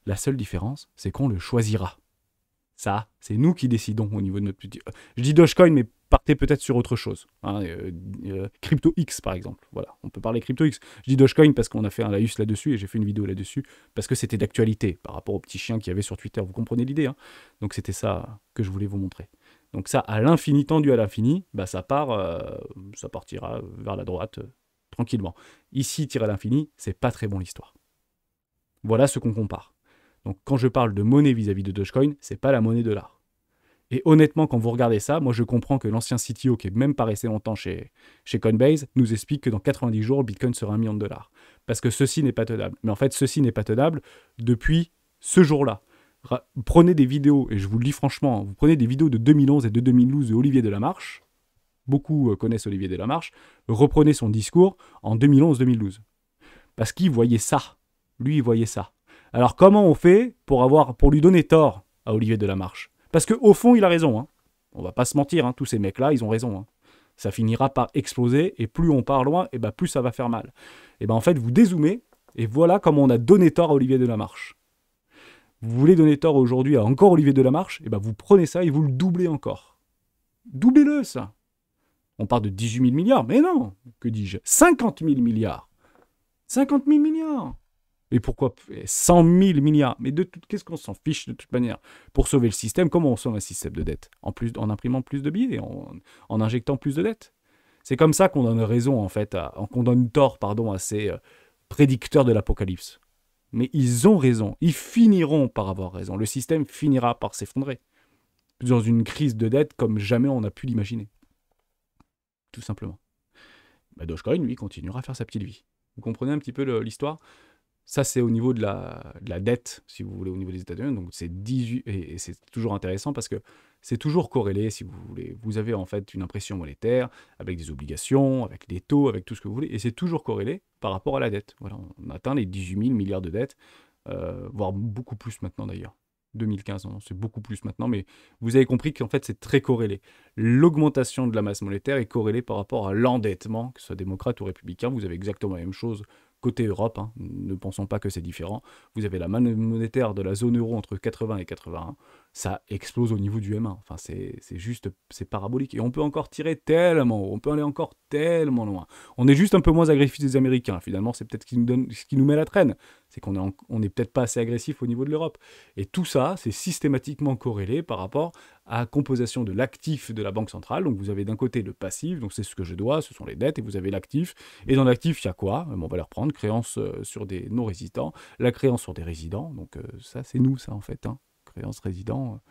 La seule différence, c'est qu'on le choisira. Ça, c'est nous qui décidons au niveau de notre petit... Je dis Dogecoin, mais partez peut-être sur autre chose. Hein, CryptoX, par exemple. Voilà, on peut parler CryptoX. Je dis Dogecoin parce qu'on a fait un laïus là-dessus et j'ai fait une vidéo là-dessus parce que c'était d'actualité par rapport au petit chien qu'il y avait sur Twitter. Vous comprenez l'idée, hein? Donc c'était ça que je voulais vous montrer. Donc ça, à l'infini, tendu à l'infini, bah ça partira vers la droite tranquillement. Ici, tiré à l'infini, c'est pas très bon l'histoire. Voilà ce qu'on compare. Donc quand je parle de monnaie vis-à-vis de Dogecoin, c'est pas la monnaie de l'art. Et honnêtement, quand vous regardez ça, moi je comprends que l'ancien CTO, qui est même pas resté longtemps chez Coinbase, nous explique que dans 90 jours, le Bitcoin sera $1 million. Parce que ceci n'est pas tenable. Mais en fait, ceci n'est pas tenable depuis ce jour-là. Prenez des vidéos, et je vous le dis franchement, vous prenez des vidéos de 2011 et de 2012 de Olivier Delamarche, beaucoup connaissent Olivier Delamarche, reprenez son discours en 2011-2012. Parce qu'il voyait ça. Lui, il voyait ça. Alors comment on fait pour lui donner tort à Olivier Delamarche? Parce qu'au fond, il a raison. Hein. On va pas se mentir, hein. Tous ces mecs-là, ils ont raison. Hein. Ça finira par exploser, et plus on part loin, et ben plus ça va faire mal. Et ben en fait, vous dézoomez, et voilà comment on a donné tort à Olivier Delamarche. Vous voulez donner tort aujourd'hui à encore Olivier Delamarche, et ben vous prenez ça et vous le doublez encore. Doublez-le, ça. On parle de 18 000 milliards, mais non, que dis-je, 50 000 milliards. 50 000 milliards. Et pourquoi 100 000 milliards? Mais qu'est-ce qu'on s'en fiche de toute manière? Pour sauver le système, comment on sauve un système de dette? En imprimant plus de billets, en injectant plus de dettes. C'est comme ça qu'on donne raison, en fait, qu'on donne tort, à ces prédicteurs de l'apocalypse. Mais ils ont raison. Ils finiront par avoir raison. Le système finira par s'effondrer. Dans une crise de dette comme jamais on a pu l'imaginer. Tout simplement. Bah, Dogecoin, lui, continuera à faire sa petite vie. Vous comprenez un petit peu l'histoire? Ça, c'est au niveau de la dette, si vous voulez, au niveau des États-Unis. Donc, c'est 18... Et c'est toujours intéressant parce que c'est toujours corrélé, si vous voulez. Vous avez en fait une impression monétaire avec des obligations, avec des taux, avec tout ce que vous voulez. Et c'est toujours corrélé par rapport à la dette. Voilà, on atteint les 18 000 milliards de dettes, voire beaucoup plus maintenant d'ailleurs. 2015, c'est beaucoup plus maintenant, mais vous avez compris qu'en fait, c'est très corrélé. L'augmentation de la masse monétaire est corrélée par rapport à l'endettement, que ce soit démocrate ou républicain. Vous avez exactement la même chose côté Europe, hein. Ne pensons pas que c'est différent. Vous avez la masse monétaire de la zone euro entre 80 et 81, ça explose au niveau du M1. Enfin, c'est juste, c'est parabolique. Et on peut encore tirer tellement haut, on peut aller encore tellement loin. On est juste un peu moins agressif des Américains. Finalement, c'est peut-être ce qui nous met la traîne. C'est qu'on est peut-être pas assez agressif au niveau de l'Europe. Et tout ça, c'est systématiquement corrélé par rapport à la composition de l'actif de la Banque centrale. Donc vous avez d'un côté le passif, donc c'est ce que je dois, ce sont les dettes, et vous avez l'actif. Et dans l'actif, il y a quoi? On va les reprendre, créance sur des non-résidents, la créance sur des résidents. Donc ça, c'est nous, ça, en fait. Hein. Créance résident,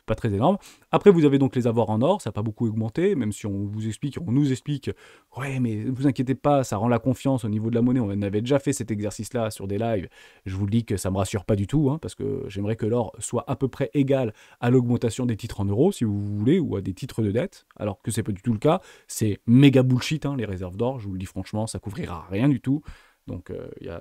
pas très énorme. Après, vous avez donc les avoirs en or, ça n'a pas beaucoup augmenté, même si on nous explique, ouais, mais ne vous inquiétez pas, ça rend la confiance au niveau de la monnaie. On avait déjà fait cet exercice-là sur des lives. Je vous le dis que ça ne me rassure pas du tout, hein, parce que j'aimerais que l'or soit à peu près égal à l'augmentation des titres en euros, si vous voulez, ou à des titres de dette, alors que c'est pas du tout le cas. C'est méga bullshit, hein, les réserves d'or, je vous le dis franchement, ça couvrira rien du tout. Donc,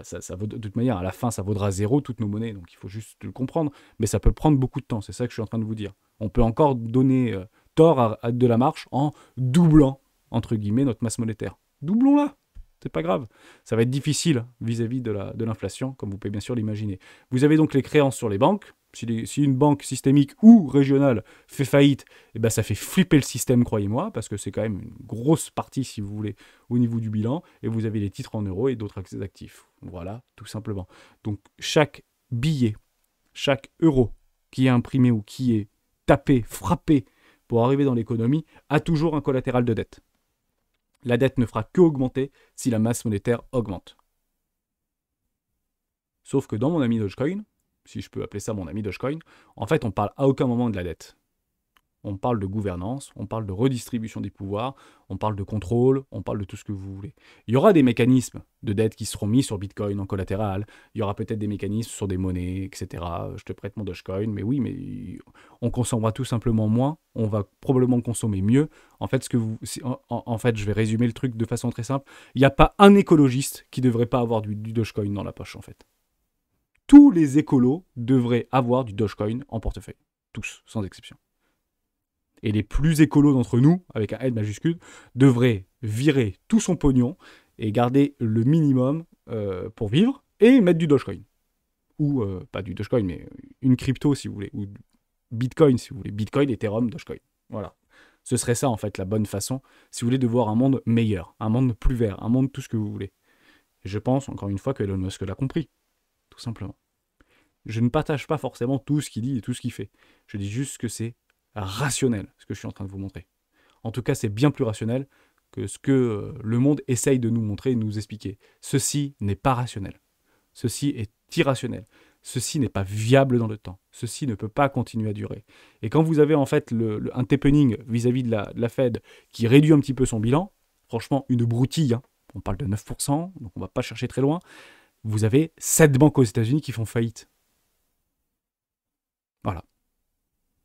ça vaut, de toute manière, à la fin, ça vaudra zéro, toutes nos monnaies. Donc, il faut juste le comprendre. Mais ça peut prendre beaucoup de temps. C'est ça que je suis en train de vous dire. On peut encore donner tort à Delamarche en doublant, entre guillemets, notre masse monétaire. Doublons-la. C'est pas grave. Ça va être difficile vis-à-vis de l'inflation, comme vous pouvez bien sûr l'imaginer. Vous avez donc les créances sur les banques. Si une banque systémique ou régionale fait faillite, eh ben ça fait flipper le système, croyez-moi, parce que c'est quand même une grosse partie, si vous voulez, au niveau du bilan. Et vous avez les titres en euros et d'autres actifs. Voilà, tout simplement. Donc chaque billet, chaque euro qui est imprimé ou qui est tapé, frappé pour arriver dans l'économie, a toujours un collatéral de dette. La dette ne fera qu'augmenter si la masse monétaire augmente. Sauf que dans mon ami Dogecoin, si je peux appeler ça mon ami Dogecoin, en fait, on parle à aucun moment de la dette. On parle de gouvernance, on parle de redistribution des pouvoirs, on parle de contrôle, on parle de tout ce que vous voulez. Il y aura des mécanismes de dette qui seront mis sur Bitcoin en collatéral, il y aura peut-être des mécanismes sur des monnaies, etc. Je te prête mon Dogecoin, mais oui, mais on consommera tout simplement moins, on va probablement consommer mieux. En fait, je vais résumer le truc de façon très simple. Il n'y a pas un écologiste qui ne devrait pas avoir du Dogecoin dans la poche, en fait. tous les écolos devraient avoir du Dogecoin en portefeuille. Tous, sans exception. Et les plus écolos d'entre nous, avec un N majuscule, devraient virer tout son pognon et garder le minimum pour vivre et mettre du Dogecoin. Ou, pas du Dogecoin, mais une crypto si vous voulez. Ou Bitcoin si vous voulez. Bitcoin, Ethereum, Dogecoin. Voilà. Ce serait ça en fait la bonne façon si vous voulez de voir un monde meilleur, un monde plus vert, un monde tout ce que vous voulez. Et je pense encore une fois que Elon Musk l'a compris. Tout simplement. Je ne partage pas forcément tout ce qu'il dit et tout ce qu'il fait. Je dis juste que c'est rationnel, ce que je suis en train de vous montrer. En tout cas, c'est bien plus rationnel que ce que le monde essaye de nous montrer et de nous expliquer. Ceci n'est pas rationnel. Ceci est irrationnel. Ceci n'est pas viable dans le temps. Ceci ne peut pas continuer à durer. Et quand vous avez en fait un tapering vis-à-vis de la Fed qui réduit un petit peu son bilan, franchement, une broutille, hein, on parle de 9%, donc on ne va pas chercher très loin, vous avez 7 banques aux États-Unis qui font faillite. Voilà.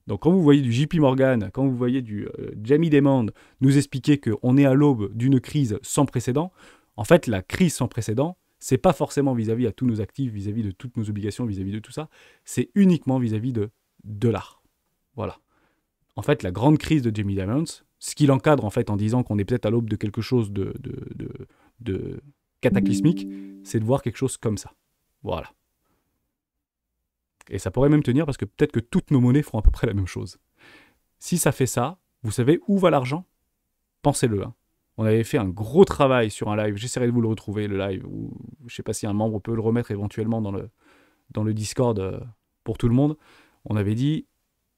Donc quand vous voyez du JP Morgan, quand vous voyez du Jamie Dimon nous expliquer qu'on est à l'aube d'une crise sans précédent, en fait la crise sans précédent, c'est pas forcément vis-à-vis à tous nos actifs, vis-à-vis de toutes nos obligations, vis-à-vis de tout ça, c'est uniquement vis-à-vis de dollars. Voilà. En fait, la grande crise de Jamie Dimon, ce qu'il encadre en fait en disant qu'on est peut-être à l'aube de quelque chose de cataclysmique, c'est de voir quelque chose comme ça. Voilà. Et ça pourrait même tenir parce que peut-être que toutes nos monnaies feront à peu près la même chose. Si ça fait ça, vous savez où va l'argent? Pensez-le. Hein. On avait fait un gros travail sur un live. J'essaierai de vous le retrouver, le live. Ou, je ne sais pas si un membre peut le remettre éventuellement dans le Discord pour tout le monde. On avait dit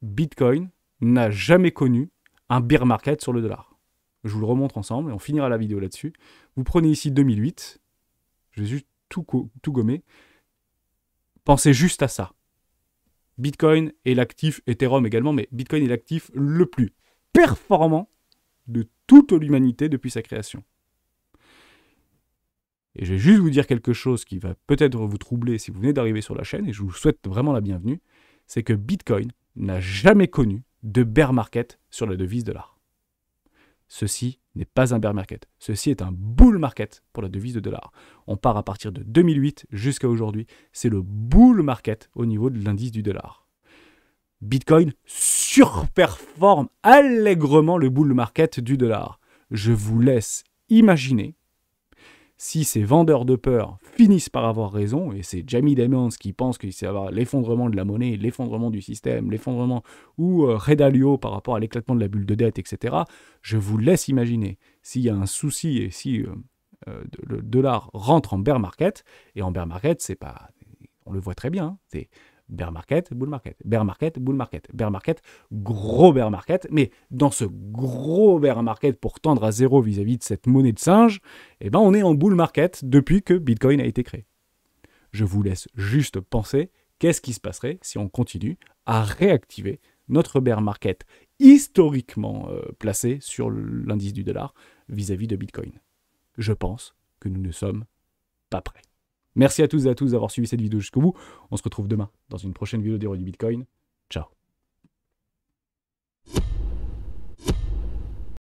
Bitcoin n'a jamais connu un bear market sur le dollar. Je vous le remontre ensemble et on finira la vidéo là-dessus. Vous prenez ici 2008. Je vais juste tout gommer. Pensez juste à ça. Bitcoin est l'actif, Ethereum également, mais Bitcoin est l'actif le plus performant de toute l'humanité depuis sa création. Et je vais juste vous dire quelque chose qui va peut-être vous troubler si vous venez d'arriver sur la chaîne, et je vous souhaite vraiment la bienvenue, c'est que Bitcoin n'a jamais connu de bear market sur la devise dollar. Ceci n'est pas un bear market. Ceci est un bull market pour la devise de dollar. On part à partir de 2008 jusqu'à aujourd'hui. C'est le bull market au niveau de l'indice du dollar. Bitcoin surperforme allègrement le bull market du dollar. Je vous laisse imaginer si ces vendeurs de peur finissent par avoir raison, et c'est Jamie Dimon qui pense qu'il sait avoir l'effondrement de la monnaie, l'effondrement du système, l'effondrement, ou Ray Dalio par rapport à l'éclatement de la bulle de dette, etc., je vous laisse imaginer s'il y a un souci et si le dollar rentre en bear market, et en bear market, c'est pas, on le voit très bien, hein, c'est bear market, bull market, bear market, bull market, bear market, gros bear market, mais dans ce gros bear market pour tendre à zéro vis-à-vis de cette monnaie de singe, eh ben on est en bull market depuis que Bitcoin a été créé. Je vous laisse juste penser qu'est-ce qui se passerait si on continue à réactiver notre bear market historiquement placé sur l'indice du dollar vis-à-vis de Bitcoin. Je pense que nous ne sommes pas prêts. Merci à tous et à tous d'avoir suivi cette vidéo jusqu'au bout. On se retrouve demain dans une prochaine vidéo d'Héros du Bitcoin. Ciao.